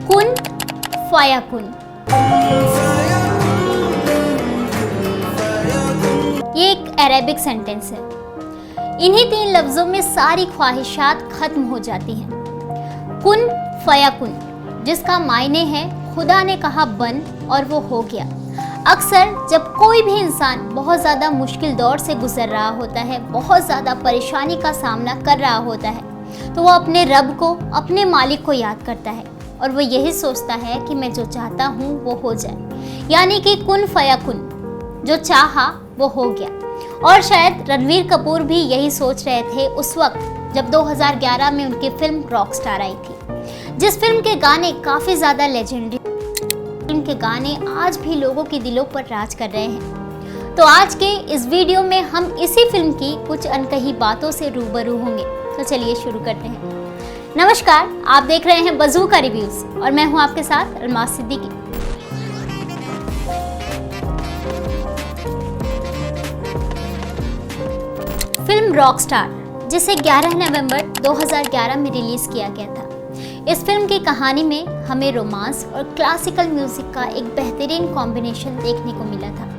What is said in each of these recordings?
कुन फयाकुन। ये एक अरेबिक सेंटेंस है। इन्हीं 3 लफ्जों में सारी ख्वाहिशात खत्म हो जाती हैं। कुन फयाकुन, जिसका मायने है खुदा ने कहा बन और वो हो गया। अक्सर जब कोई भी इंसान बहुत ज़्यादा मुश्किल दौर से गुजर रहा होता है, बहुत ज़्यादा परेशानी का सामना कर रहा होता है, तो वो अपने रब को, अपने मालिक को याद करता है और वो यही सोचता है कि मैं जो चाहता हूँ वो हो जाए, यानी कि कुन फयाकुन, जो चाहा वो हो गया। और शायद रणवीर कपूर भी यही सोच रहे थे उस वक्त जब 2011 में उनकी फिल्म रॉकस्टार आई थी, जिस फिल्म के गाने काफ़ी ज़्यादा लेजेंडरी, फिल्म के गाने आज भी लोगों के दिलों पर राज कर रहे हैं। तो आज के इस वीडियो में हम इसी फिल्म की कुछ अनकही बातों से रूबरू होंगे। तो चलिए शुरू करते हैं। नमस्कार, आप देख रहे हैं बज़ूका रिव्यूज़ और मैं हूं आपके साथ अलमास सिद्दीकी। फिल्म रॉकस्टार, जिसे 11 नवंबर 2011 में रिलीज़ किया गया था, इस फिल्म की कहानी में हमें रोमांस और क्लासिकल म्यूजिक का एक बेहतरीन कॉम्बिनेशन देखने को मिला था।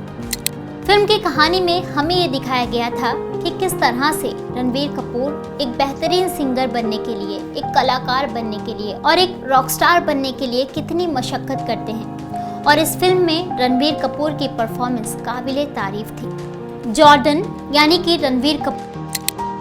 फिल्म की कहानी में हमें ये दिखाया गया था कि किस तरह से रणवीर कपूर एक बेहतरीन सिंगर बनने के लिए, एक कलाकार बनने के लिए और एक रॉकस्टार बनने के लिए कितनी मशक्क़त करते हैं। और इस फिल्म में रणवीर कपूर की परफॉर्मेंस काबिले तारीफ थी। जॉर्डन यानी कि रणवीर कपूर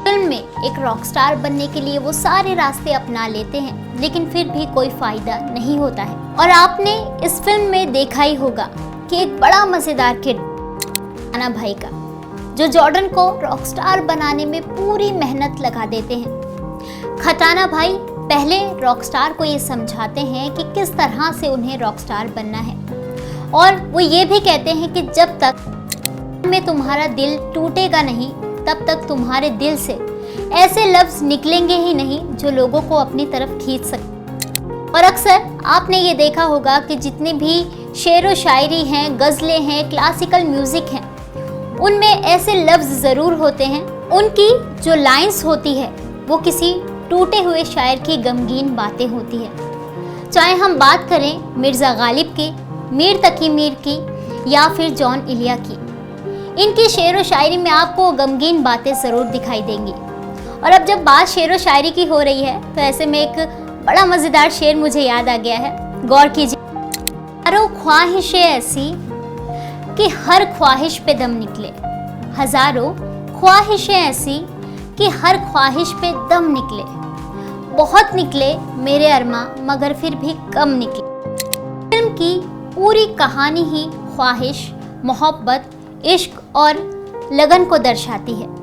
फिल्म में एक रॉकस्टार बनने के लिए वो सारे रास्ते अपना लेते हैं, लेकिन फिर भी कोई फ़ायदा नहीं होता है। और आपने इस फिल्म में देखा ही होगा कि एक बड़ा मज़ेदार किरदार खटाना भाई का, जो जॉर्डन को रॉकस्टार बनाने में पूरी मेहनत लगा देते हैं। खटाना भाई पहले रॉकस्टार को ये समझाते हैं कि किस तरह से उन्हें रॉकस्टार बनना है, और वो ये भी कहते हैं कि जब तक में तुम्हारा दिल टूटेगा नहीं, तब तक तुम्हारे दिल से ऐसे लफ्ज़ निकलेंगे ही नहीं जो लोगों को अपनी तरफ खींच सकते। और अक्सर आपने ये देखा होगा कि जितने भी शेर व शायरी हैं, गज़लें हैं, क्लासिकल म्यूज़िक हैं, उनमें ऐसे लफ्ज़ ज़रूर होते हैं, उनकी जो लाइंस होती है वो किसी टूटे हुए शायर की गमगीन बातें होती है। चाहे हम बात करें मिर्ज़ा गालिब की, मीर तकी मीर की या फिर जॉन इलिया की, इनकी शेर व शायरी में आपको गमगीन बातें ज़रूर दिखाई देंगी। और अब जब बात शेर व शायरी की हो रही है, तो ऐसे में एक बड़ा मज़ेदार शेर मुझे याद आ गया है, गौर कीजिए। हज़ारों ख्वाहिशें ऐसी कि हर ख्वाहिश पे दम निकले, हज़ारों ख्वाहिशें ऐसी कि हर ख्वाहिश पे दम निकले, बहुत निकले मेरे अरमा मगर फिर भी कम निकले। फिल्म की पूरी कहानी ही ख्वाहिश, मोहब्बत, इश्क और लगन को दर्शाती है।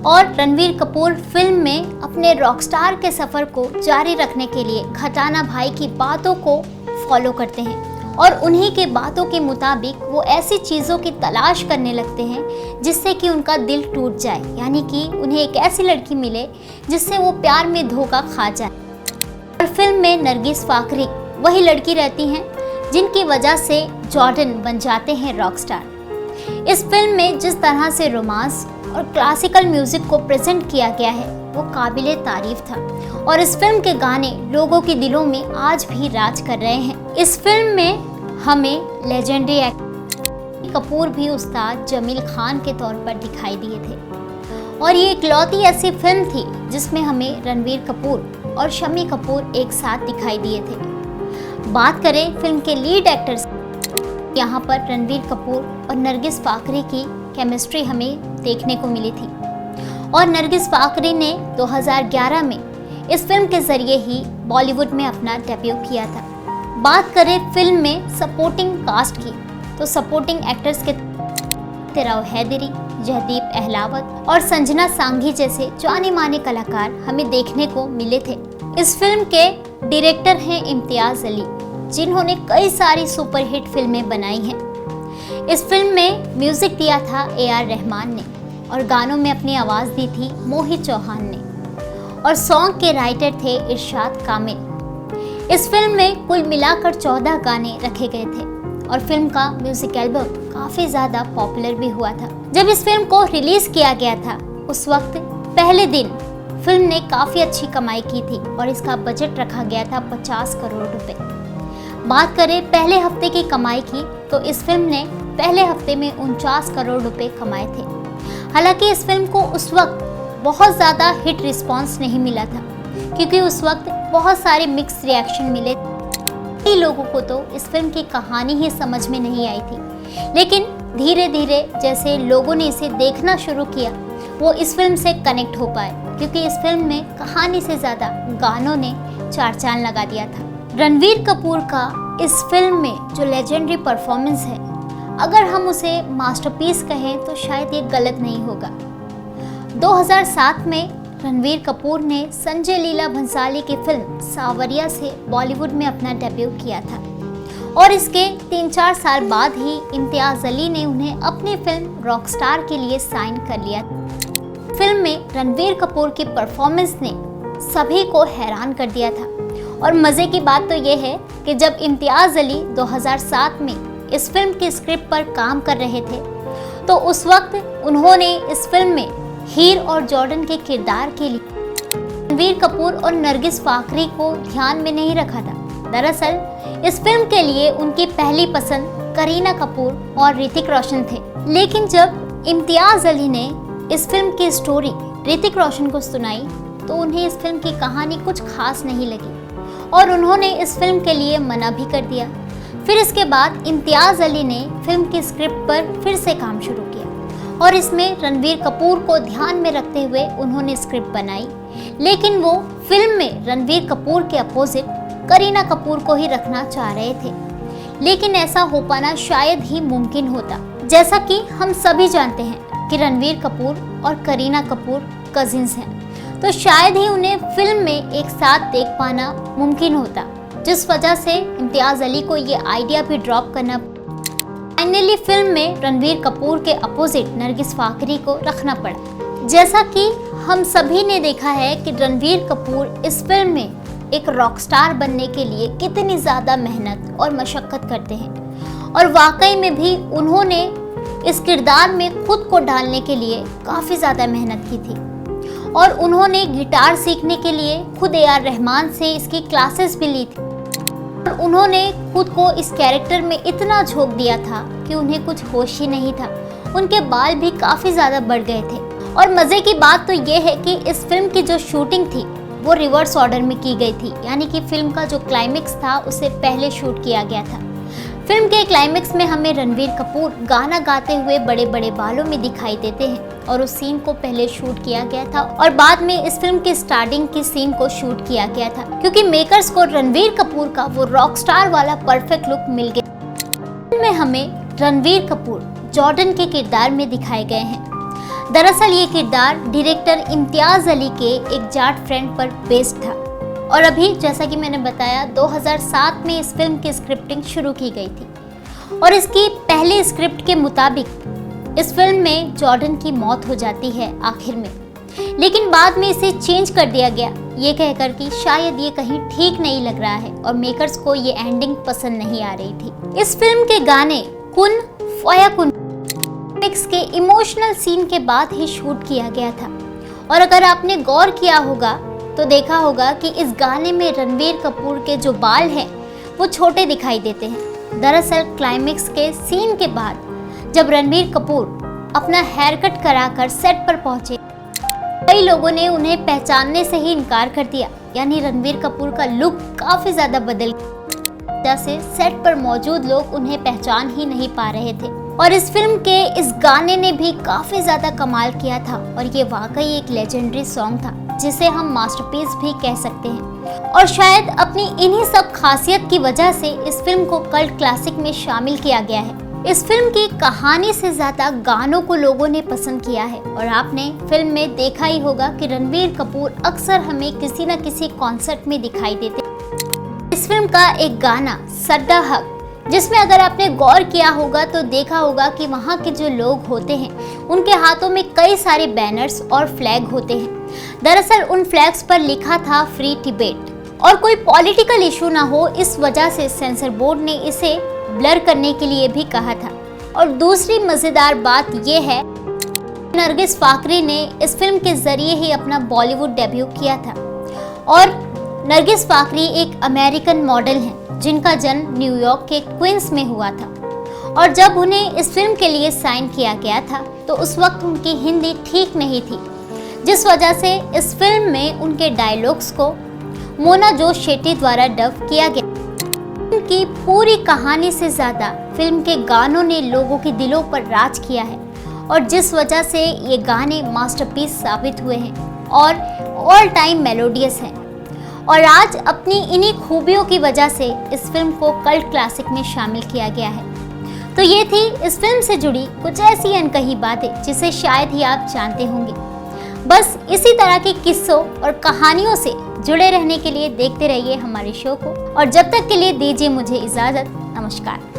और रणवीर कपूर फिल्म में अपने रॉकस्टार के सफ़र को जारी रखने के लिए खटाना भाई की बातों को फॉलो करते हैं और उन्हीं के बातों के मुताबिक वो ऐसी चीज़ों की तलाश करने लगते हैं जिससे कि उनका दिल टूट जाए, यानी कि उन्हें एक ऐसी लड़की मिले जिससे वो प्यार में धोखा खा जाए। और फिल्म में नरगिस फाकरी वही लड़की रहती हैं जिनकी वजह से जॉर्डन बन जाते हैं रॉकस्टार। इस फिल्म में जिस तरह से रोमांस और क्लासिकल म्यूज़िक को प्रेजेंट किया गया है वो काबिले तारीफ था, और इस फिल्म के गाने लोगों के दिलों में आज भी राज कर रहे हैं। इस फिल्म में हमें लेजेंडरी एक्टर कपूर भी उस्ताद जमील खान के तौर पर दिखाई दिए थे, और ये इकलौती ऐसी फिल्म थी जिसमें हमें रणवीर कपूर और शम्मी कपूर एक साथ दिखाई दिए थे। बात करें फिल्म के लीड एक्टर्स, यहाँ पर रणवीर कपूर और नरगिस फाकरी की केमिस्ट्री हमें देखने को मिली थी, और नरगिस फाकरी ने 2011 में इस फिल्म के ज़रिए ही बॉलीवुड में अपना डेब्यू किया था। बात करें फिल्म में सपोर्टिंग कास्ट की, तो सपोर्टिंग एक्टर्स के तेराव हैदरी, जयदीप अहलावत और संजना सांघी जैसे जाने माने कलाकार हमें देखने को मिले थे। इस फिल्म के डायरेक्टर हैं इम्तियाज़ अली, जिन्होंने कई सारी सुपरहिट फिल्में बनाई हैं। इस फिल्म में म्यूज़िक दिया था AR रहमान ने, और गानों में अपनी आवाज़ दी थी मोहित चौहान ने, और सॉन्ग के राइटर थे इरशाद कामिल। इस फिल्म में कुल मिलाकर 14 गाने रखे गए थे, और फिल्म का म्यूज़िक एल्बम काफ़ी ज़्यादा पॉपुलर भी हुआ था। जब इस फिल्म को रिलीज़ किया गया था उस वक्त पहले दिन फिल्म ने काफ़ी अच्छी कमाई की थी, और इसका बजट रखा गया था 50 करोड़ रुपए। बात करें पहले हफ्ते की कमाई की तो इस फिल्म ने पहले हफ्ते में 49 करोड़ रुपए कमाए थे। हालांकि इस फिल्म को उस वक्त बहुत ज़्यादा हिट रिस्पांस नहीं मिला था, क्योंकि उस वक्त बहुत सारे मिक्स रिएक्शन मिले। कई लोगों को तो इस फिल्म की कहानी ही समझ में नहीं आई थी, लेकिन धीरे धीरे जैसे लोगों ने इसे देखना शुरू किया वो इस फिल्म से कनेक्ट हो पाए, क्योंकि इस फिल्म में कहानी से ज़्यादा गानों ने चार चांद लगा दिया था। रणवीर कपूर का इस फिल्म में जो लेजेंडरी परफॉर्मेंस है, अगर हम उसे मास्टरपीस कहें तो शायद ये गलत नहीं होगा। 2007 में रणवीर कपूर ने संजय लीला भंसाली की फिल्म सावरिया से बॉलीवुड में अपना डेब्यू किया था और इसके 3-4 साल बाद ही इम्तियाज़ अली ने उन्हें अपनी फिल्म रॉकस्टार के लिए साइन कर लिया। फिल्म में रणवीर कपूर की परफॉर्मेंस ने सभी को हैरान कर दिया था और मज़े की बात तो ये है कि जब इम्तियाज़ अली 2007 में इस फिल्म की स्क्रिप्ट पर काम कर रहे थे तो उस वक्त उन्होंने इस फिल्म में हीर और जॉर्डन के किरदार के लिए रणवीर कपूर और नरगिस फाकरी को ध्यान में नहीं रखा था। दरअसल इस फिल्म के लिए उनकी पहली पसंद करीना कपूर और ऋतिक रोशन थे, लेकिन जब इम्तियाज़ अली ने इस फिल्म की स्टोरी ऋतिक रोशन को सुनाई तो उन्हें इस फिल्म की कहानी कुछ खास नहीं लगी और उन्होंने इस फिल्म के लिए मना भी कर दिया। फिर इसके बाद इम्तियाज़ अली ने फिल्म की स्क्रिप्ट पर फिर से काम शुरू किया और इसमें रणवीर कपूर को ध्यान में रखते हुए उन्होंने स्क्रिप्ट बनाई, लेकिन वो फिल्म में रणवीर कपूर के अपोजिट करीना कपूर को ही रखना चाह रहे थे, लेकिन ऐसा हो पाना शायद ही मुमकिन होता। जैसा कि हम सभी जानते हैं कि रणवीर कपूर और करीना कपूर कजिन्स हैं, तो शायद ही उन्हें फिल्म में एक साथ देख पाना मुमकिन होता, जिस वजह से इम्तियाज़ अली को ये आइडिया भी ड्रॉप करना। फाइनली फिल्म में रणवीर कपूर के अपोजिट नरगिस फाकरी को रखना पड़ा। जैसा कि हम सभी ने देखा है कि रणवीर कपूर इस फिल्म में एक रॉकस्टार बनने के लिए कितनी ज़्यादा मेहनत और मशक्क़त करते हैं और वाकई में भी उन्होंने इस किरदार में खुद को डालने के लिए काफ़ी ज़्यादा मेहनत की थी और उन्होंने गिटार सीखने के लिए खुद AR रहमान से इसकी क्लासेस भी ली थी और उन्होंने खुद को इस कैरेक्टर में इतना झोंक दिया था कि उन्हें कुछ होश ही नहीं था। उनके बाल भी काफ़ी ज़्यादा बढ़ गए थे और मज़े की बात तो ये है कि इस फिल्म की जो शूटिंग थी वो रिवर्स ऑर्डर में की गई थी, यानी कि फिल्म का जो क्लाइमेक्स था उसे पहले शूट किया गया था। फिल्म के क्लाइमेक्स में हमें रणवीर कपूर गाना गाते हुए बड़े बड़े बालों में दिखाई देते हैं और उस सीन को पहले शूट किया गया था और बाद में इस फिल्म की स्टार्टिंग की सीन को शूट किया गया था, क्योंकि मेकर्स को रणवीर कपूर का वो रॉकस्टार वाला परफेक्ट लुक मिल गया। फिल्म में हमें रणवीर कपूर जॉर्डन के किरदार में दिखाए गए हैं। दरअसल ये किरदार डायरेक्टर इम्तियाज़ अली के एक जाट फ्रेंड पर बेस्ड था और अभी जैसा कि मैंने बताया 2007 में इस फिल्म की स्क्रिप्टिंग शुरू की गई थी और इसकी पहली स्क्रिप्ट के मुताबिक इस फिल्म में जॉर्डन की मौत हो जाती है आखिर में, लेकिन बाद में इसे चेंज कर दिया गया ये कहकर कि शायद ये कहीं ठीक नहीं लग रहा है और मेकर्स को ये एंडिंग पसंद नहीं आ रही थी। इस फिल्म के गाने कुन फया कुन मिक्स के इमोशनल सीन के बाद ही शूट किया गया था और अगर आपने गौर किया होगा तो देखा होगा कि इस गाने में रणवीर कपूर के जो बाल हैं वो छोटे दिखाई देते हैं। दरअसल क्लाइमेक्स के सीन के बाद जब रणवीर कपूर अपना हेयर कट कराकर सेट पर पहुंचे, कई लोगों ने उन्हें पहचानने से ही इनकार कर दिया, यानी रणवीर कपूर का लुक काफ़ी ज़्यादा बदल गया, जैसे सेट पर मौजूद लोग उन्हें पहचान ही नहीं पा रहे थे। और इस फिल्म के इस गाने ने भी काफ़ी ज़्यादा कमाल किया था और ये वाकई एक लेजेंडरी सॉन्ग था जिसे हम मास्टरपीस भी कह सकते हैं और शायद अपनी इन्हीं सब खासियत की वजह से इस फिल्म को कल्ट क्लासिक में शामिल किया गया है। इस फिल्म की कहानी से ज़्यादा गानों को लोगों ने पसंद किया है और आपने फिल्म में देखा ही होगा कि रणवीर कपूर अक्सर हमें किसी न किसी कॉन्सर्ट में दिखाई देते। इस फिल्म का एक गाना सड्डा हक, जिसमें अगर आपने गौर किया होगा तो देखा होगा कि वहाँ के जो लोग होते हैं उनके हाथों में कई सारे बैनर्स और फ्लैग होते हैं। दरअसल उन फ्लैग्स पर लिखा था फ्री टिबेट और कोई पॉलिटिकल इशू ना हो इस वजह से सेंसर बोर्ड ने इसे ब्लर करने के लिए भी कहा था। और दूसरी मज़ेदार बात यह है नरगिस फाकरी ने इस फिल्म के ज़रिए ही अपना बॉलीवुड डेब्यू किया था और नरगिस फाकरी एक अमेरिकन मॉडल हैं जिनका जन्म न्यूयॉर्क के क्वींस में हुआ था। और जब उन्हें इस फिल्म के लिए साइन किया गया था तो उस वक्त उनकी हिंदी ठीक नहीं थी, जिस वजह से इस फिल्म में उनके डायलॉग्स को मोना जोश शेट्टी द्वारा डब किया गया। फिल्म की पूरी कहानी से ज़्यादा फिल्म के गानों ने लोगों के दिलों पर राज किया है और जिस वजह से ये गाने मास्टरपीस साबित हुए हैं और ऑल टाइम मेलोडियस हैं। और आज अपनी इन्हीं खूबियों की वजह से इस फिल्म को कल्ट क्लासिक में शामिल किया गया है। तो ये थी इस फिल्म से जुड़ी कुछ ऐसी अनकही बातें जिसे शायद ही आप जानते होंगे। बस इसी तरह के किस्सों और कहानियों से जुड़े रहने के लिए देखते रहिए हमारे शो को, और जब तक के लिए दीजिए मुझे इजाज़त। नमस्कार।